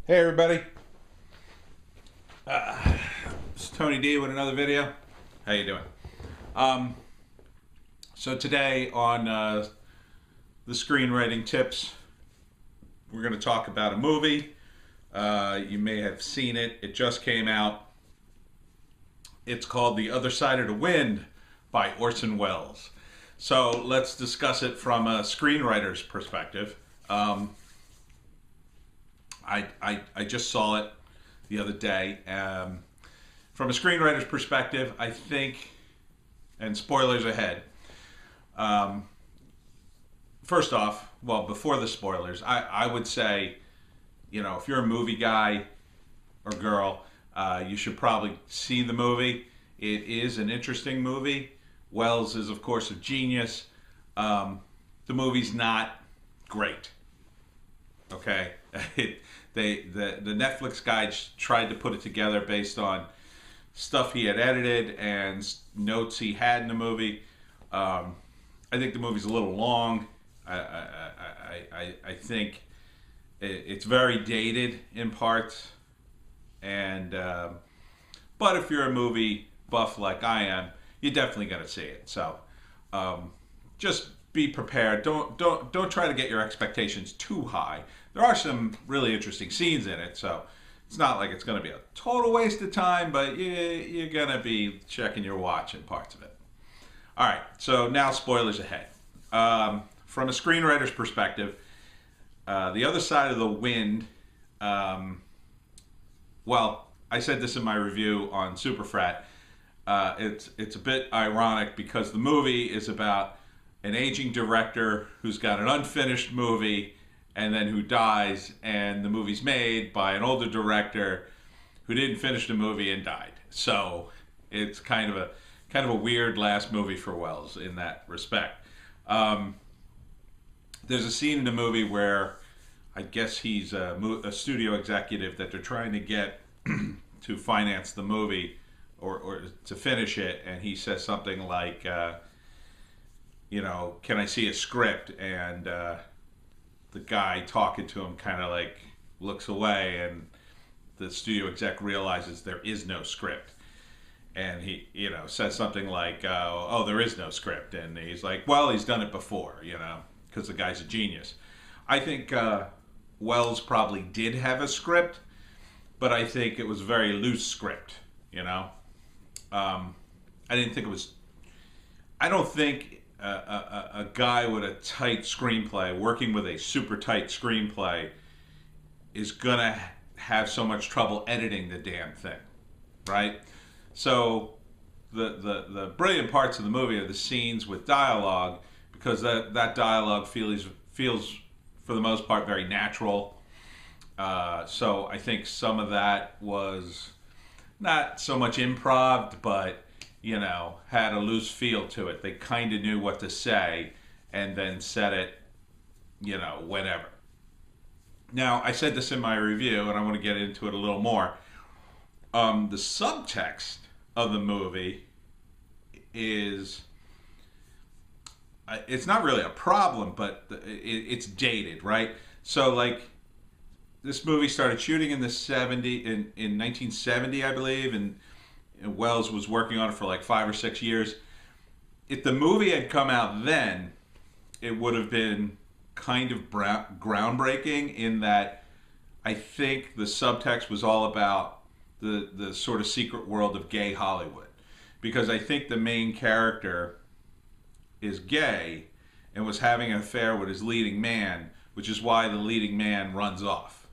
Hey everybody, it's Tony D with another video. How you doing? So today on the screenwriting tips, we're going to talk about a movie. You may have seen it. It just came out. It's called The Other Side of the Wind by Orson Welles. So let's discuss it from a screenwriter's perspective. I just saw it the other day. From a screenwriter's perspective, I think, and spoilers ahead. First off, well, before the spoilers, I would say, you know, if you're a movie guy or girl, you should probably see the movie. It is an interesting movie. Welles is, of course, a genius. The movie's not great. Okay, the Netflix guy tried to put it together based on stuff he had edited and notes he had in the movie. I think the movie's a little long. I think it's very dated in parts, and but if you're a movie buff like I am, you're definitely gonna see it. So just be prepared. Don't try to get your expectations too high. There are some really interesting scenes in it, so it's not like it's going to be a total waste of time, but you're going to be checking your watch in parts of it. All right, so now spoilers ahead. From a screenwriter's perspective, The Other Side of the Wind, well, I said this in my review on Superfrat. It's a bit ironic because the movie is about an aging director who's got an unfinished movie and then who dies, and the movie's made by an older director who didn't finish the movie and died. So it's kind of a weird last movie for Welles in that respect. There's a scene in the movie where I guess he's a studio executive that they're trying to get to finance the movie or to finish it, and he says something like, you know, can I see a script? And the guy talking to him kind of like looks away, and the studio exec realizes there is no script. And he, you know, says something like, oh, there is no script. And he's like, well, he's done it before, you know, because the guy's a genius. I think Welles probably did have a script, but I think it was a very loose script, you know. I didn't think it was, I don't think a guy with a tight screenplay, working with a super tight screenplay, is gonna have so much trouble editing the damn thing, right? So the brilliant parts of the movie are the scenes with dialogue, because that dialogue feels for the most part very natural. So I think some of that was not so much improv, but you know, had a loose feel to it. They kind of knew what to say and then said it, you know, whenever. Now, I said this in my review, and I want to get into it a little more. The subtext of the movie is, it's not really a problem, but it's dated, right? So, like, this movie started shooting in the 1970, I believe, and Welles was working on it for like 5 or 6 years. If the movie had come out then, it would have been kind of groundbreaking in that I think the subtext was all about the sort of secret world of gay Hollywood. Because I think the main character is gay and was having an affair with his leading man, which is why the leading man runs off.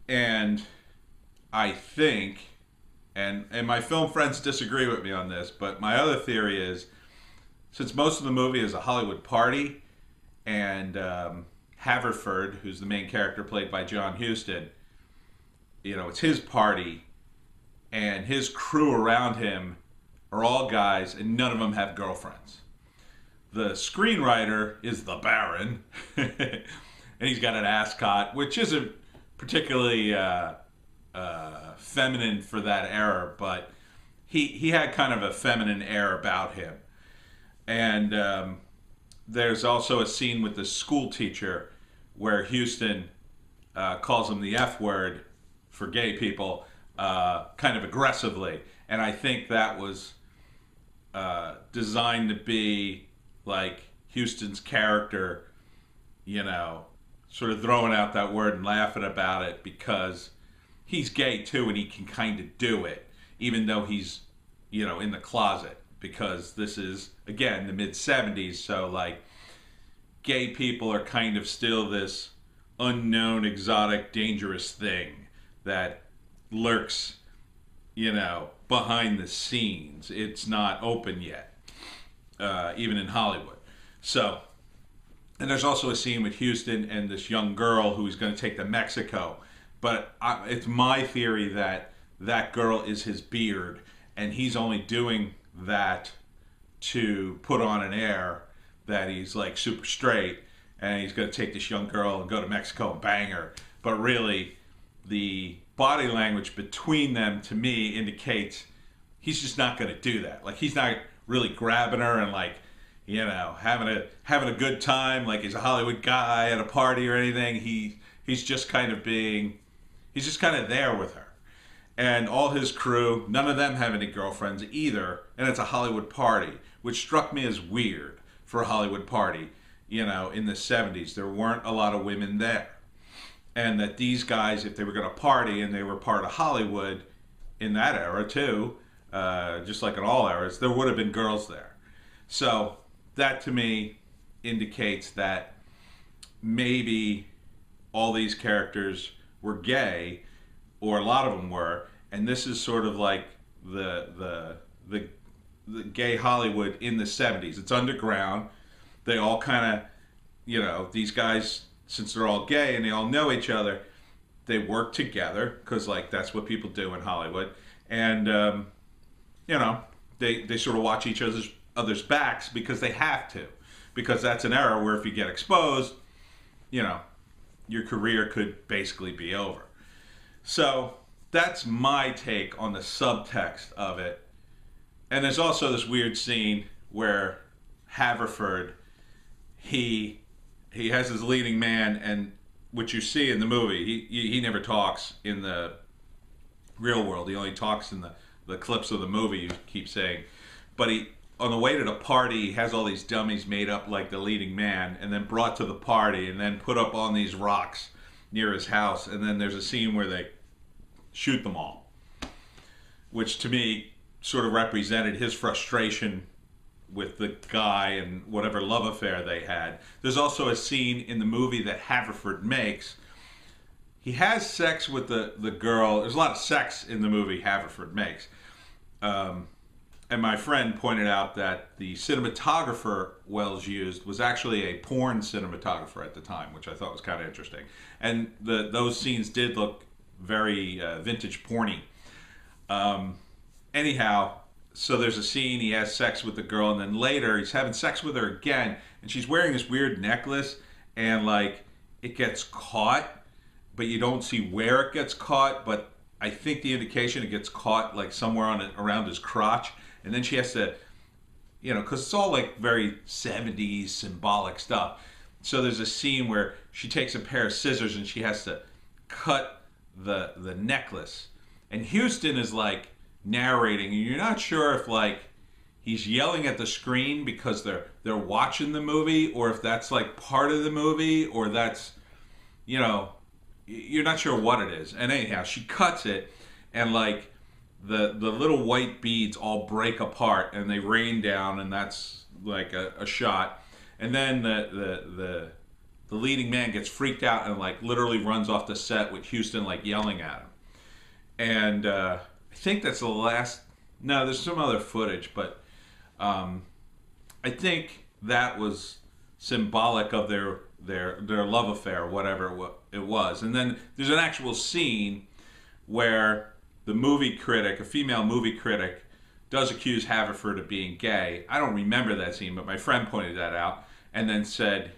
And I think, and my film friends disagree with me on this, but my other theory is, since most of the movie is a Hollywood party, and Haverford, who's the main character played by John Huston, you know, it's his party, and his crew around him are all guys, and none of them have girlfriends. The screenwriter is the Baron, and he's got an ascot, which isn't particularly feminine for that era, but he had kind of a feminine air about him. And there's also a scene with the school teacher where Houston calls him the F word for gay people, kind of aggressively. And I think that was designed to be like Houston's character, you know, sort of throwing out that word and laughing about it because he's gay too and he can kind of do it, even though he's, you know, in the closet, because this is, again, the mid-70s, so like gay people are kind of still this unknown, exotic, dangerous thing that lurks, you know, behind the scenes. It's not open yet, even in Hollywood. So, and there's also a scene with Houston and this young girl who's going to take to Mexico. But it's my theory that that girl is his beard, and he's only doing that to put on an air that he's like super straight, and he's going to take this young girl and go to Mexico and bang her. But really, the body language between them, to me, indicates he's just not going to do that. Like, he's not really grabbing her and like, you know, having a good time like he's a Hollywood guy at a party or anything. He's just kind of there with her. And all his crew, none of them have any girlfriends either, and it's a Hollywood party, which struck me as weird for a Hollywood party. You know, in the 70s, there weren't a lot of women there. And that these guys, if they were going to party and they were part of Hollywood in that era too, just like in all eras, there would have been girls there. So that to me indicates that maybe all these characters were gay, or a lot of them were, and this is sort of like the gay Hollywood in the 70s. It's underground. They all kind of, you know, these guys, since they're all gay and they all know each other, they work together because, like, that's what people do in Hollywood. And, you know, they sort of watch each other's backs because they have to. Because that's an era where if you get exposed, you know, your career could basically be over. So that's my take on the subtext of it. And there's also this weird scene where Haverford, he has his leading man, and what you see in the movie, he never talks in the real world. He only talks in the clips of the movie, you keep saying. But on the way to the party, he has all these dummies made up like the leading man, and then brought to the party, and then put up on these rocks near his house. And then there's a scene where they shoot them all, which to me sort of represented his frustration with the guy and whatever love affair they had. There's also a scene in the movie that Haverford makes. He has sex with the girl. There's a lot of sex in the movie Haverford makes. And my friend pointed out that the cinematographer Wells used was actually a porn cinematographer at the time, which I thought was kind of interesting. And those scenes did look very vintage porny. Anyhow, so there's a scene, he has sex with the girl, and then later he's having sex with her again, and she's wearing this weird necklace, and like it gets caught, but you don't see where it gets caught, but I think the indication it gets caught like somewhere around his crotch, and then she has to, you know, because it's all like very 70s symbolic stuff. So there's a scene where she takes a pair of scissors and she has to cut the necklace, and Houston is like narrating, and you're not sure if like he's yelling at the screen because they're watching the movie, or if that's like part of the movie, or that's, you know, you're not sure what it is. And anyhow, she cuts it, and like the little white beads all break apart and they rain down, and that's like a shot. And then the leading man gets freaked out and like literally runs off the set with Houston like yelling at him. And I think that's the last. No, there's some other footage, but I think that was symbolic of their love affair, whatever it was. And then there's an actual scene where the movie critic, a female movie critic, does accuse Haverford of being gay. I don't remember that scene, but my friend pointed that out and then said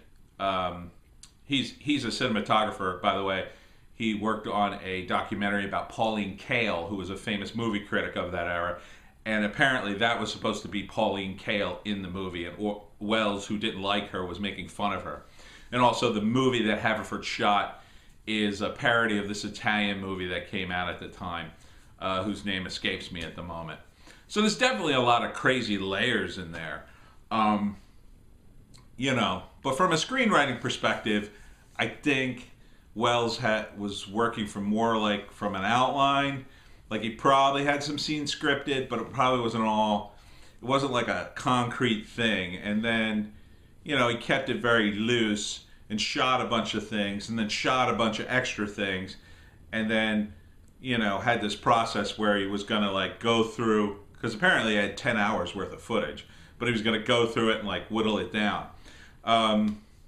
he's a cinematographer, by the way. He worked on a documentary about Pauline Kael, who was a famous movie critic of that era. And apparently that was supposed to be Pauline Kael in the movie. And Wells, who didn't like her, was making fun of her. And also the movie that Haverford shot is a parody of this Italian movie that came out at the time, whose name escapes me at the moment. So there's definitely a lot of crazy layers in there. You know, but from a screenwriting perspective, I think Wells was working from more like from an outline. Like he probably had some scenes scripted, but it probably wasn't all. It wasn't like a concrete thing. And then, you know, he kept it very loose and shot a bunch of things, and then shot a bunch of extra things, and then, you know, had this process where he was gonna like go through, because apparently he had 10 hours worth of footage, but he was gonna go through it and like whittle it down.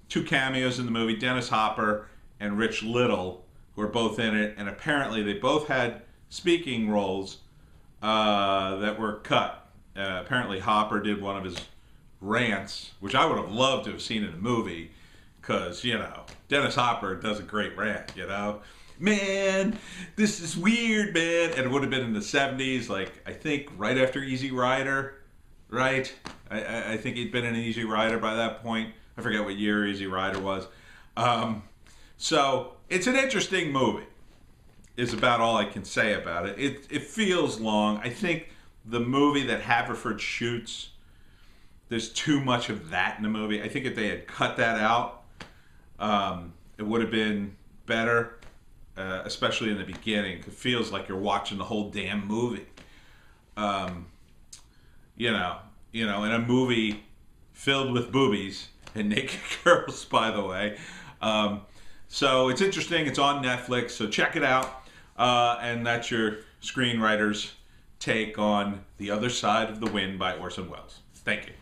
Two cameos in the movie, Dennis Hopper and Rich Little, who are both in it, and apparently they both had speaking roles that were cut. Apparently Hopper did one of his rants, which I would have loved to have seen in a movie, because, you know, Dennis Hopper does a great rant, you know? Man, this is weird, man. And it would have been in the 70s, like, I think right after Easy Rider, right? I think he'd been in Easy Rider by that point. I forget what year Easy Rider was. So it's an interesting movie, is about all I can say about it. It feels long. I think the movie that Haverford shoots, there's too much of that in the movie. I think if they had cut that out, it would have been better, especially in the beginning. It feels like you're watching the whole damn movie. You know, in a movie filled with boobies and naked girls, by the way. So it's interesting. It's on Netflix, so check it out. And that's your Screenwriters take on The Other Side of the Wind by Orson Welles. Thank you.